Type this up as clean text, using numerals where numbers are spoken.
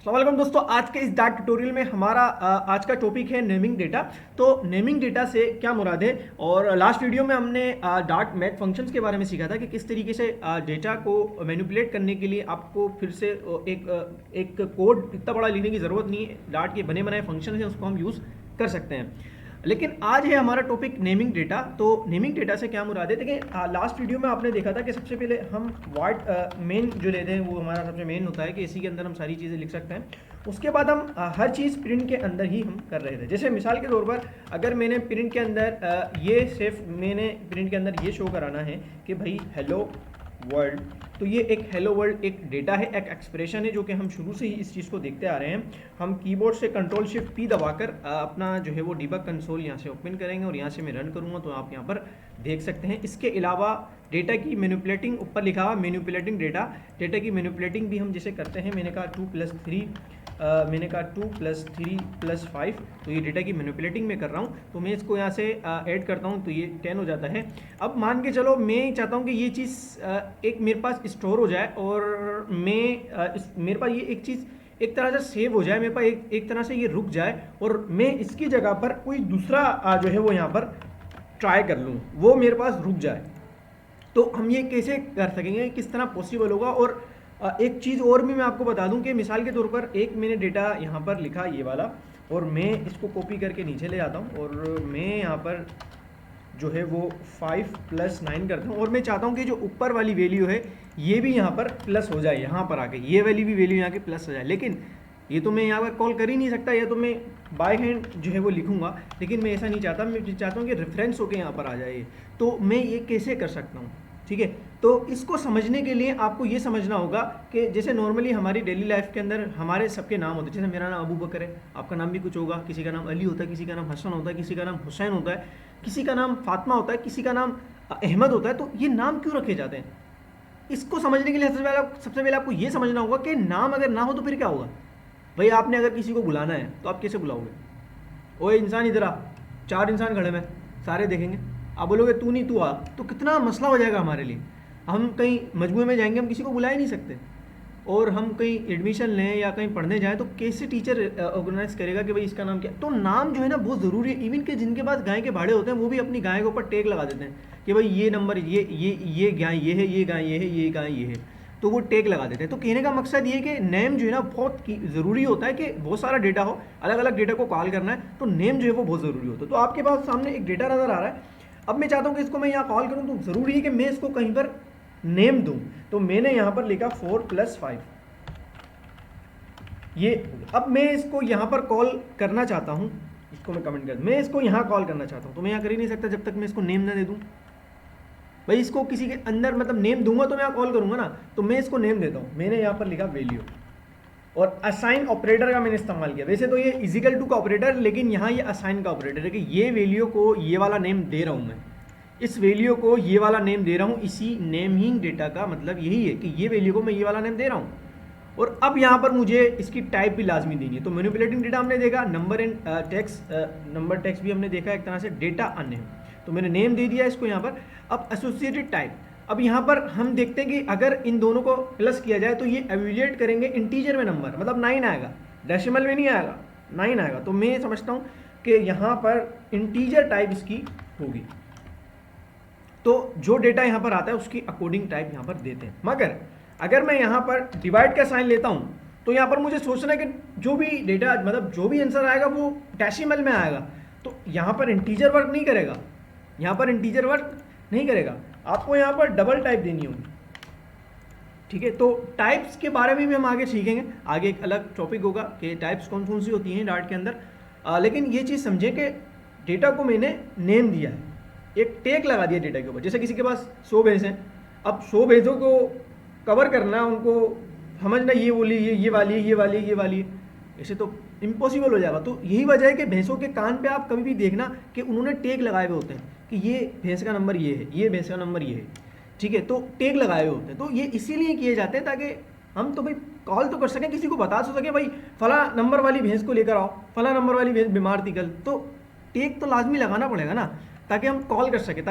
अस्सलाम वालेकुम दोस्तों, आज के इस डार्ट ट्यूटोरियल में हमारा आज का टॉपिक है नेमिंग डेटा। तो नेमिंग डेटा से क्या मुराद है, और लास्ट वीडियो में हमने डार्ट मैथ फंक्शंस के बारे में सीखा था कि किस तरीके से डेटा को मैनिपुलेट करने के लिए आपको फिर से एक कोड इतना बड़ा लिखने की ज़रूरत नहीं है। डार्ट के बने बनाए फंक्शन हैं, उसको हम यूज़ कर सकते हैं। लेकिन आज है हमारा टॉपिक नेमिंग डेटा। तो नेमिंग डेटा से क्या मुराद है, देखिए लास्ट वीडियो में आपने देखा था कि सबसे पहले हम वाइट मेन जो लेते हैं वो हमारा सबसे मेन होता है कि इसी के अंदर हम सारी चीज़ें लिख सकते हैं। उसके बाद हम हर चीज़ प्रिंट के अंदर ही हम कर रहे थे। जैसे मिसाल के तौर पर अगर मैंने प्रिंट के अंदर ये सिर्फ मैंने प्रिंट के अंदर ये शो कराना है कि भाई हेलो वर्ल्ड, तो ये एक हेलो वर्ल्ड एक डेटा है, एक एक्सप्रेशन है जो कि हम शुरू से ही इस चीज़ को देखते आ रहे हैं। हम कीबोर्ड से कंट्रोल शिफ्ट पी दबाकर अपना जो है वो डिबग कंसोल यहाँ से ओपन करेंगे और यहाँ से मैं रन करूँगा तो आप यहाँ पर देख सकते हैं। इसके अलावा डेटा की मैनिपुलेटिंग ऊपर लिखा हुआ मैनिपुलेटिंग डेटा की मैनिपुलेटिंग भी हम जैसे करते हैं। मैंने कहा 2 + 3 + 5, तो ये डेटा की मैनिपुलेटिंग में कर रहा हूँ। तो मैं इसको यहाँ से ऐड करता हूँ तो ये 10 हो जाता है। अब मान के चलो मैं चाहता हूँ कि ये चीज़ एक मेरे पास स्टोर हो जाए और मेरे पास ये एक चीज़ एक तरह से सेव हो जाए, मेरे पास एक तरह से ये रुक जाए और मैं इसकी जगह पर कोई दूसरा जो है वो यहाँ पर ट्राई कर लूँ, वो मेरे पास रुक जाए। तो हम ये कैसे कर सकेंगे, किस तरह पॉसिबल होगा। और एक चीज़ और भी मैं आपको बता दूं कि मिसाल के तौर पर एक मैंने डेटा यहाँ पर लिखा ये वाला, और मैं इसको कॉपी करके नीचे ले जाता हूँ और मैं यहाँ पर जो है वो 5 + 9 करता हूँ और मैं चाहता हूँ कि जो ऊपर वाली वैल्यू है ये भी यहाँ पर प्लस हो जाए, यहाँ पर आके ये वाली भी वैल्यू यहाँ की प्लस हो जाए। लेकिन ये तो मैं यहाँ पर कॉल कर ही नहीं सकता, या तो मैं बाय हैंड जो है वो लिखूँगा, लेकिन मैं ऐसा नहीं चाहता। मैं चाहता हूँ कि रेफरेंस होकर यहाँ पर आ जाए। तो मैं ये कैसे कर सकता हूँ, ठीक है। तो इसको समझने के लिए आपको ये समझना होगा कि जैसे नॉर्मली हमारी डेली लाइफ के अंदर हमारे सबके नाम होते हैं। जैसे मेरा नाम अबू बकर है, आपका नाम भी कुछ होगा, किसी का नाम अली होता है, किसी का नाम हसन होता है, किसी का नाम हुसैन होता है, किसी का नाम फातिमा होता है, किसी का नाम अहमद होता है। तो ये नाम क्यों रखे जाते हैं, इसको समझने के लिए सबसे पहले आपको ये समझना होगा कि नाम अगर ना हो तो फिर क्या होगा। भाई आपने अगर किसी को बुलाना है तो आप कैसे बुलाओगे, ओए इंसान इधर आ, 4 इंसान खड़े में सारे देखेंगे, आप बोलोगे तू नहीं तू आ, तो कितना मसला हो जाएगा हमारे लिए। हम कहीं मजमूए में जाएंगे, हम किसी को बुला ही नहीं सकते। और हम कहीं एडमिशन लें या कहीं पढ़ने जाएं तो कैसे टीचर ऑर्गेनाइज करेगा कि भाई इसका नाम क्या। तो नाम जो है ना बहुत ज़रूरी है। इवन के जिनके पास गाय के भाड़े होते हैं वो भी अपनी गाय के ऊपर टैग लगा देते हैं कि भाई ये नंबर ये गाय ये है, ये गाय ये है, ये गाय ये है, तो वो टैग लगा देते हैं। तो कहने का मकसद ये कि नेम जो है ना बहुत ज़रूरी होता है कि बहुत सारा डेटा हो, अलग अलग डेटा को कॉल करना है तो नेम जो है वो बहुत ज़रूरी होता है। तो आपके पास सामने एक डेटा नज़र आ रहा है। अब मैं चाहता हूँ कि इसको मैं यहाँ कॉल करूँ, तो ज़रूरी है कि मैं इसको कहीं पर नेम दूँ। तो मैंने यहाँ पर लिखा 4 + 5 ये। अब मैं इसको यहाँ पर कॉल करना चाहता हूँ, इसको मैं कमेंट कर, मैं इसको यहाँ कॉल करना चाहता हूँ तो मैं यहाँ कर ही नहीं सकता जब तक मैं इसको नेम ना दे दूँ। भाई इसको किसी के अंदर मतलब नेम दूंगा तो मैं यहाँ कॉल करूँगा ना, तो मैं इसको नेम देता हूँ। मैंने यहाँ पर लिखा वैल्यू और असाइन ऑपरेटर का मैंने इस्तेमाल किया। वैसे तो ये इजिकल टू का ऑपरेटर, लेकिन यहाँ ये असाइन का ऑपरेटर है कि ये वैल्यू को ये वाला नेम दे रहा हूँ मैं, इस वैल्यू को ये वाला नेम दे रहा हूँ। इसी नेमिंग डेटा का मतलब यही है कि ये वैल्यू को मैं ये वाला नेम दे रहा हूँ। और अब यहाँ पर मुझे इसकी टाइप भी लाजमी देनी है। तो मैनिपुलेटिंग डेटा हमने देखा, नंबर एंड नंबर टेक्स्ट भी हमने देखा, एक तरह से डेटा अन्य। तो मैंने नेम दे दिया इसको यहाँ पर। अब एसोसिएटेड टाइप, अब यहाँ पर हम देखते हैं कि अगर इन दोनों को प्लस किया जाए तो ये एवेल्यूएट करेंगे इंटीजर में नंबर, मतलब 9 आएगा, डेसिमल में नहीं आएगा, 9 आएगा। तो मैं समझता हूँ कि यहाँ पर इंटीजर टाइप इसकी होगी। तो जो डेटा यहाँ पर आता है उसकी अकॉर्डिंग टाइप यहाँ पर देते हैं। मगर अगर मैं यहाँ पर डिवाइड का साइन लेता हूँ तो यहाँ पर मुझे सोचना है कि जो भी डेटा मतलब जो भी आंसर आएगा वो डेसिमल में आएगा। तो यहाँ पर इंटीजर वर्क नहीं करेगा, यहाँ पर इंटीजर वर्क नहीं करेगा, आपको यहाँ पर डबल टाइप देनी होगी, ठीक है। तो टाइप्स के बारे में भी हम आगे सीखेंगे, आगे एक अलग टॉपिक होगा कि टाइप्स कौन कौन सी होती हैं डार्ट के अंदर। लेकिन ये चीज़ समझें कि डेटा को मैंने नेम दिया है, एक टैग लगा दिया डेटा के ऊपर। जैसे किसी के पास 100 भैंस हैं, अब 100 भैंसों को कवर करना, उनको समझना ये बोली ये वाली है, ये वाली है, ये वाली है, ऐसे तो इम्पॉसिबल हो जाएगा। तो यही वजह है कि भैंसों के कान पे आप कभी भी देखना कि उन्होंने टैग लगाए हुए होते हैं कि ये भैंस का नंबर ये है, ये भैंस का नंबर ये है, ठीक है। तो टैग लगाए हुए होते हैं। तो ये इसीलिए किए जाते हैं ताकि हम तो भाई कॉल तो कर सकें, किसी को बता सकें भाई फला नंबर वाली भैंस को लेकर आओ, फला नंबर वाली भैंस बीमार थी कल। तो टैग तो लाजमी लगाना पड़ेगा ना, ताकि हम कॉल कर सकें।